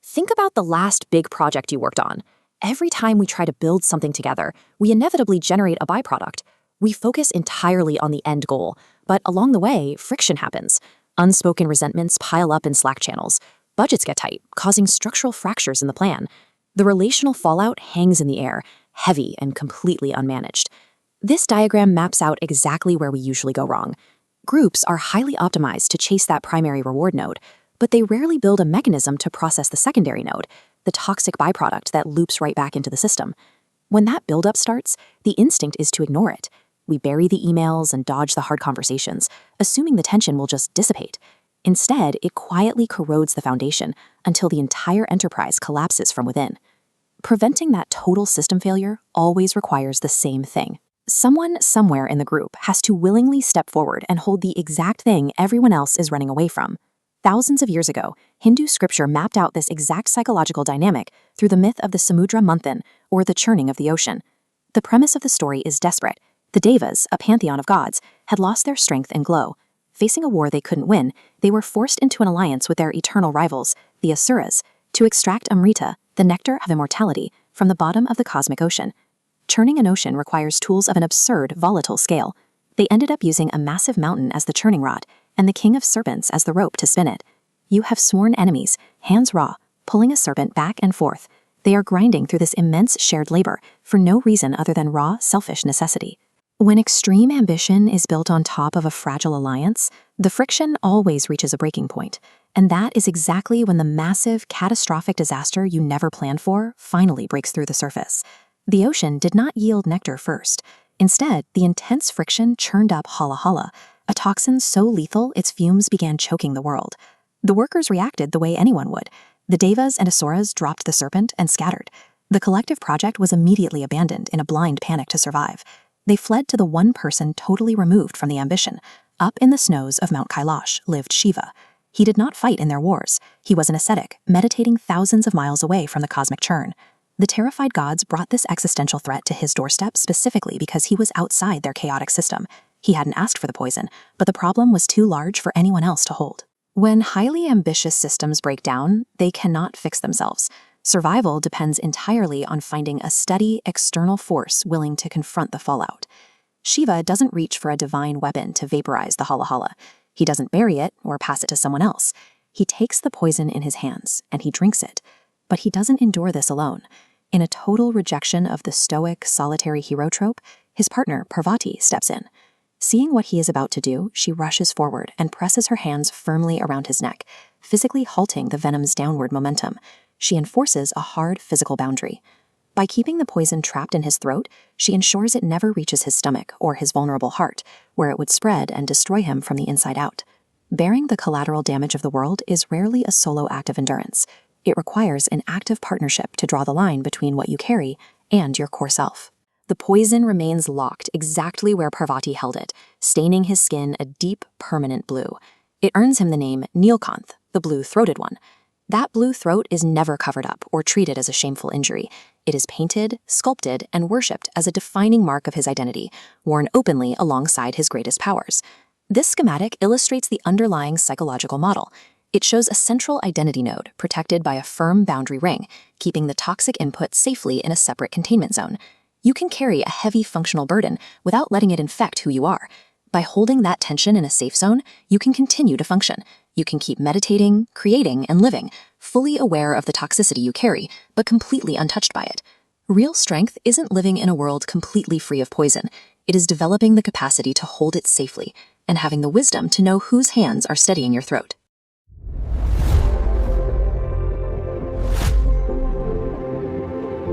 Think about the last big project you worked on. Every time we try to build something together, we inevitably generate a byproduct. We focus entirely on the end goal, but along the way, friction happens. Unspoken resentments pile up in Slack channels. Budgets get tight, causing structural fractures in the plan. The relational fallout hangs in the air, heavy and completely unmanaged. This diagram maps out exactly where we usually go wrong. Groups are highly optimized to chase that primary reward node, but they rarely build a mechanism to process the secondary node, the toxic byproduct that loops right back into the system. When that buildup starts, the instinct is to ignore it. We bury the emails and dodge the hard conversations, assuming the tension will just dissipate. Instead, it quietly corrodes the foundation until the entire enterprise collapses from within. Preventing that total system failure always requires the same thing. Someone somewhere in the group has to willingly step forward and hold the exact thing everyone else is running away from. Thousands of years ago, Hindu scripture mapped out this exact psychological dynamic through the myth of the Samudra Manthan, or the churning of the ocean. The premise of the story is desperate. The Devas, a pantheon of gods, had lost their strength and glow. Facing a war they couldn't win, they were forced into an alliance with their eternal rivals, the Asuras, to extract Amrita, the nectar of immortality, from the bottom of the cosmic ocean. Churning an ocean requires tools of an absurd, volatile scale. They ended up using a massive mountain as the churning rod, and the king of serpents as the rope to spin it. You have sworn enemies, hands raw, pulling a serpent back and forth. They are grinding through this immense shared labor for no reason other than raw, selfish necessity. When extreme ambition is built on top of a fragile alliance, the friction always reaches a breaking point, and that is exactly when the massive, catastrophic disaster you never planned for finally breaks through the surface. The ocean did not yield nectar first. Instead, the intense friction churned up hala hala, a toxin so lethal its fumes began choking the world. The workers reacted the way anyone would. The Devas and Asuras dropped the serpent and scattered. The collective project was immediately abandoned in a blind panic to survive. They fled to the one person totally removed from the ambition. Up in the snows of Mount Kailash lived Shiva. He did not fight in their wars. He was an ascetic, meditating thousands of miles away from the cosmic churn. The terrified gods brought this existential threat to his doorstep specifically because he was outside their chaotic system. He hadn't asked for the poison, but the problem was too large for anyone else to hold. When highly ambitious systems break down, they cannot fix themselves. Survival depends entirely on finding a steady, external force willing to confront the fallout. Shiva doesn't reach for a divine weapon to vaporize the hala hala. He doesn't bury it or pass it to someone else. He takes the poison in his hands and he drinks it. But he doesn't endure this alone. In a total rejection of the stoic, solitary hero trope, his partner, Parvati, steps in. Seeing what he is about to do, she rushes forward and presses her hands firmly around his neck, physically halting the venom's downward momentum. She enforces a hard physical boundary. By keeping the poison trapped in his throat, she ensures it never reaches his stomach or his vulnerable heart, where it would spread and destroy him from the inside out. Bearing the collateral damage of the world is rarely a solo act of endurance. It requires an active partnership to draw the line between what you carry and your core self. The poison remains locked exactly where Parvati held it, staining his skin a deep, permanent blue. It earns him the name Neelkanth, the blue-throated one. That blue throat is never covered up or treated as a shameful injury. It is painted, sculpted, and worshipped as a defining mark of his identity, worn openly alongside his greatest powers. This schematic illustrates the underlying psychological model. It shows a central identity node protected by a firm boundary ring, keeping the toxic input safely in a separate containment zone. You can carry a heavy functional burden without letting it infect who you are. By holding that tension in a safe zone, you can continue to function. You can keep meditating, creating, and living, fully aware of the toxicity you carry, but completely untouched by it. Real strength isn't living in a world completely free of poison. It is developing the capacity to hold it safely and having the wisdom to know whose hands are steadying your throat.